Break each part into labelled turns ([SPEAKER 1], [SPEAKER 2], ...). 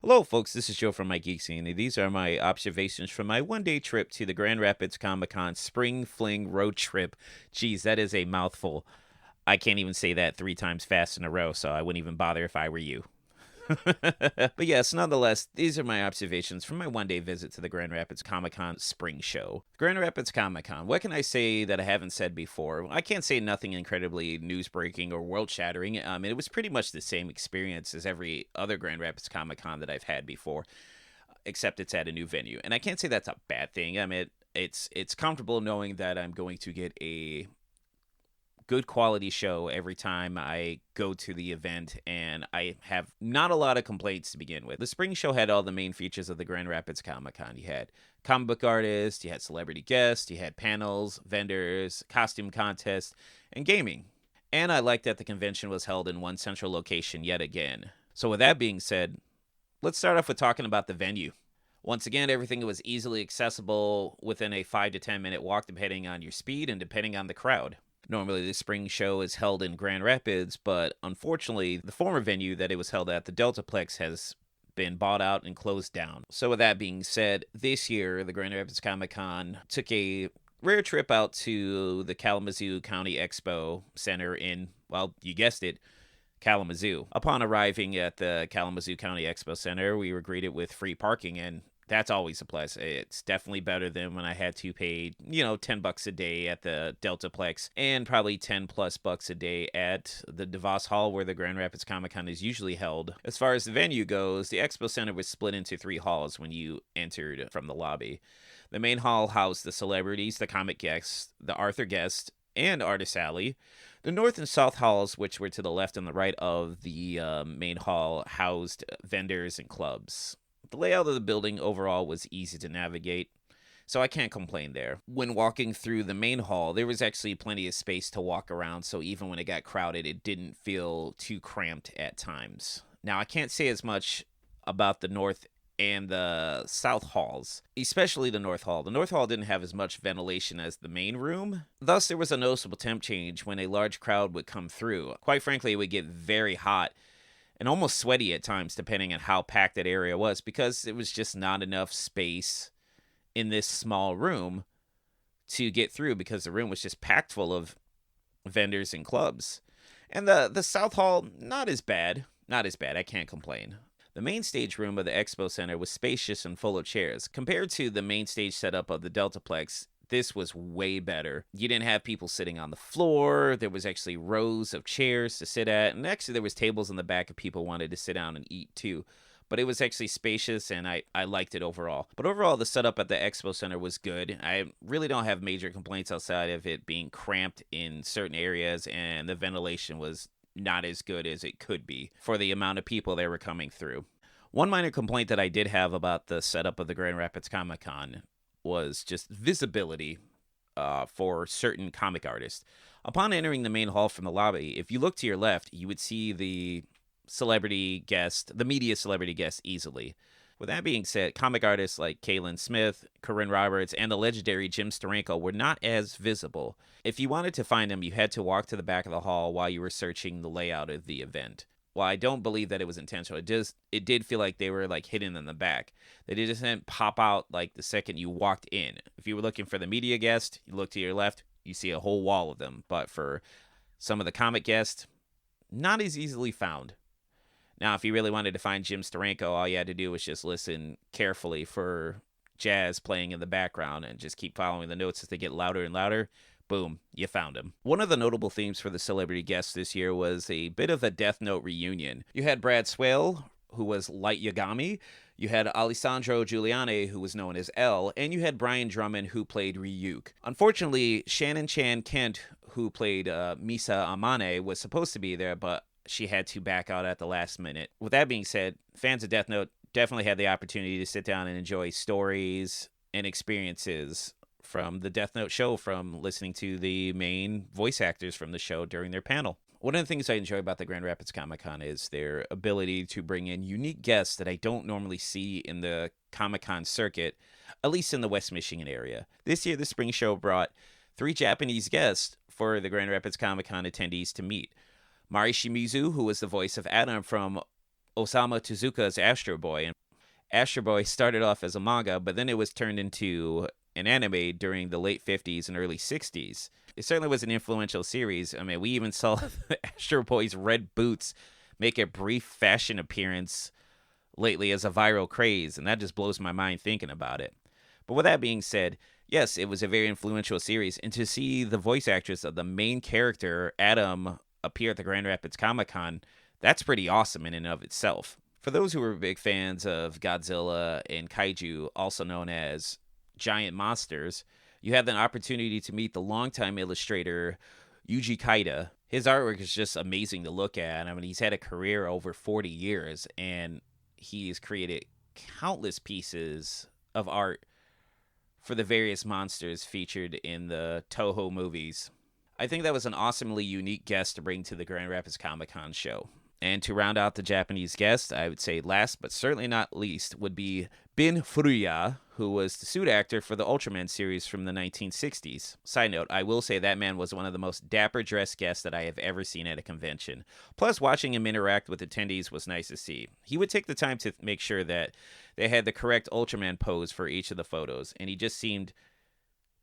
[SPEAKER 1] Hello, folks. This is Joe from My Geek Scene, and these are my observations from my one-day trip to the Grand Rapids Comic-Con Spring Fling Road Trip. Geez, that is a mouthful. I can't even say that 3 times fast in a row, so I wouldn't even bother if I were you. But yes, nonetheless, these are my observations from my one-day visit to the Grand Rapids Comic-Con Spring Show. Grand Rapids Comic-Con, what can I say that I haven't said before? I can't say nothing incredibly news-breaking or world-shattering. It was pretty much the same experience as every other Grand Rapids Comic-Con that I've had before, except it's at a new venue. And I can't say that's a bad thing. It's comfortable knowing that I'm going to get a good quality show every time I go to the event, and I have not a lot of complaints to begin with. The spring show had all the main features of the Grand Rapids Comic Con. You had comic book artists, you had celebrity guests, you had panels, vendors, costume contests, and gaming. And I liked that the convention was held in one central location yet again. So with that being said, let's start off with talking about the venue. Once again, everything was easily accessible within a 5 to 10 minute walk depending on your speed and depending on the crowd. Normally, the spring show is held in Grand Rapids, but unfortunately, the former venue that it was held at, the Deltaplex, has been bought out and closed down. So with that being said, this year, the Grand Rapids Comic-Con took a rare trip out to the Kalamazoo County Expo Center in, well, you guessed it, Kalamazoo. Upon arriving at the Kalamazoo County Expo Center, we were greeted with free parking, and that's always a plus. It's definitely better than when I had to pay, $10 a day at the Deltaplex and probably 10 plus bucks a day at the DeVos Hall where the Grand Rapids Comic Con is usually held. As far as the venue goes, the Expo Center was split into 3 halls when you entered from the lobby. The main hall housed the celebrities, the comic guests, the Arthur guest, and Artist Alley. The north and south halls, which were to the left and the right of the main hall, housed vendors and clubs. The layout of the building overall was easy to navigate, so I can't complain there. When walking through the main hall, there was actually plenty of space to walk around, so even when it got crowded, it didn't feel too cramped at times. Now, I can't say as much about the north and the south halls, especially the north hall. The north hall didn't have as much ventilation as the main room. Thus, there was a noticeable temp change when a large crowd would come through. Quite frankly, it would get very hot and almost sweaty at times, depending on how packed that area was, because it was just not enough space in this small room to get through, because the room was just packed full of vendors and clubs. And the South Hall, not as bad. Not as bad. I can't complain. The main stage room of the Expo Center was spacious and full of chairs. Compared to the main stage setup of the Deltaplex, this was way better. You didn't have people sitting on the floor. There was actually rows of chairs to sit at. And actually, there was tables in the back if people wanted to sit down and eat too. But it was actually spacious, and I liked it overall. But overall, the setup at the Expo Center was good. I really don't have major complaints outside of it being cramped in certain areas, and the ventilation was not as good as it could be for the amount of people that were coming through. One minor complaint that I did have about the setup of the Grand Rapids Comic Con was just visibility for certain comic artists. Upon entering the main hall from the lobby, if you look to your left, you would see the media celebrity guest easily. With that being said, comic artists like Kaylin Smith, Corinne Roberts, and the legendary Jim Steranko were not as visible. If you wanted to find them, you had to walk to the back of the hall while you were searching the layout of the event. While I don't believe that it was intentional, it did feel like they were like hidden in the back. They just didn't pop out like the second you walked in. If you were looking for the media guest, you look to your left, you see a whole wall of them. But for some of the comic guests, not as easily found. Now, if you really wanted to find Jim Steranko, all you had to do was just listen carefully for jazz playing in the background and just keep following the notes as they get louder and louder. Boom, you found him. One of the notable themes for the celebrity guests this year was a bit of a Death Note reunion. You had Brad Swale, who was Light Yagami. You had Alessandro Giuliani, who was known as L. And you had Brian Drummond, who played Ryuk. Unfortunately, Shannon Chan Kent, who played Misa Amane, was supposed to be there, but she had to back out at the last minute. With that being said, fans of Death Note definitely had the opportunity to sit down and enjoy stories and experiences from the Death Note show from listening to the main voice actors from the show during their panel. One of the things I enjoy about the Grand Rapids Comic Con is their ability to bring in unique guests that I don't normally see in the Comic Con circuit, at least in the West Michigan area. This year, the spring show brought 3 Japanese guests for the Grand Rapids Comic Con attendees to meet. Mari Shimizu, who was the voice of Adam from Osamu Tezuka's Astro Boy. And Astro Boy started off as a manga, but then it was turned into an anime during the late 50s and early 60s. It certainly was an influential series. I mean, we even saw Astro Boy's red boots make a brief fashion appearance lately as a viral craze, and that just blows my mind thinking about it. But with that being said, yes, it was a very influential series, and to see the voice actress of the main character, Adam, appear at the Grand Rapids Comic Con, that's pretty awesome in and of itself. For those who are big fans of Godzilla and Kaiju, also known as giant monsters, you have an opportunity to meet the longtime illustrator Yuji Kaida. His artwork is just amazing to look at. I mean, he's had a career over 40 years, and he's created countless pieces of art for the various monsters featured in the Toho movies. I think that was an awesomely unique guest to bring to the Grand Rapids Comic Con show. And to round out the Japanese guest, I would say last but certainly not least would be Bin Furuya, who was the suit actor for the Ultraman series from the 1960s. Side note, I will say that man was one of the most dapper dressed guests that I have ever seen at a convention. Plus, watching him interact with attendees was nice to see. He would take the time to make sure that they had the correct Ultraman pose for each of the photos, and he just seemed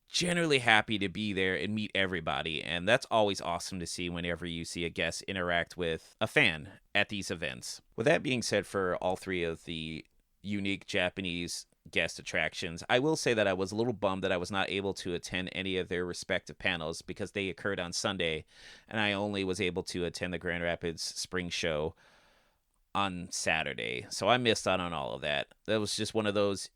[SPEAKER 1] generally happy to be there and meet everybody, and that's always awesome to see whenever you see a guest interact with a fan at these events. With that being said, for all three of the unique Japanese guest attractions, I will say that I was a little bummed that I was not able to attend any of their respective panels because they occurred on Sunday, and I only was able to attend the Grand Rapids Spring Show on Saturday, so I missed out on all of that. That was just one of those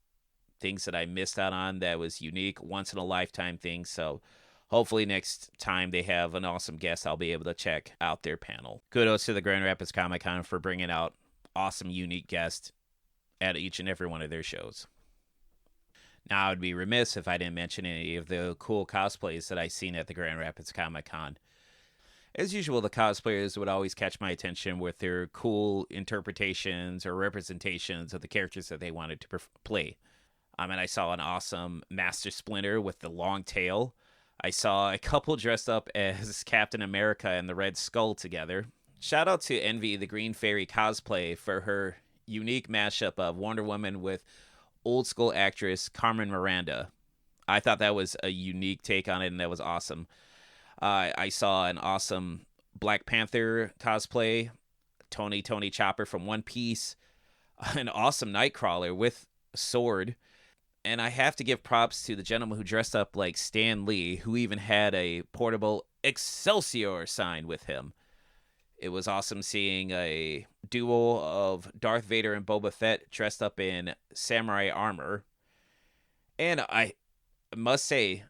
[SPEAKER 1] things that I missed out on that was unique, once in a lifetime thing. So hopefully next time they have an awesome guest, I'll be able to check out their panel. Kudos to the Grand Rapids Comic Con for bringing out awesome, unique guests at each and every one of their shows. Now, I would be remiss if I didn't mention any of the cool cosplays that I've seen at the Grand Rapids Comic Con. As usual, the cosplayers would always catch my attention with their cool interpretations or representations of the characters that they wanted to play. And I saw an awesome Master Splinter with the long tail. I saw a couple dressed up as Captain America and the Red Skull together. Shout out to Envy, the Green Fairy cosplay, for her unique mashup of Wonder Woman with old school actress Carmen Miranda. I thought that was a unique take on it, and that was awesome. I saw an awesome Black Panther cosplay, Tony Chopper from One Piece, an awesome Nightcrawler with a sword. And I have to give props to the gentleman who dressed up like Stan Lee, who even had a portable Excelsior sign with him. It was awesome seeing a duo of Darth Vader and Boba Fett dressed up in samurai armor. And I must say,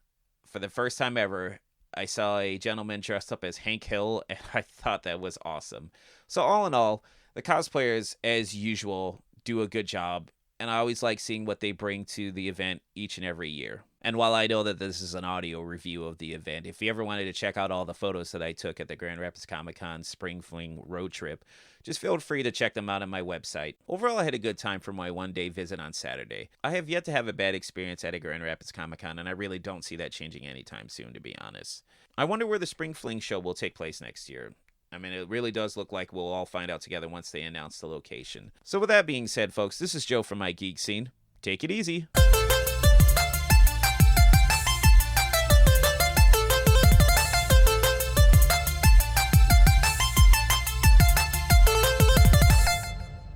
[SPEAKER 1] for the first time ever, I saw a gentleman dressed up as Hank Hill, and I thought that was awesome. So all in all, the cosplayers, as usual, do a good job. And I always like seeing what they bring to the event each and every year. And while I know that this is an audio review of the event, if you ever wanted to check out all the photos that I took at the Grand Rapids Comic Con Spring Fling road trip, just feel free to check them out on my website. Overall, I had a good time for my one-day visit on Saturday. I have yet to have a bad experience at a Grand Rapids Comic Con, and I really don't see that changing anytime soon, to be honest. I wonder where the Spring Fling show will take place next year. I mean, it really does look like we'll all find out together once they announce the location. So with that being said, folks, this is Joe from My Geek Scene. Take it easy.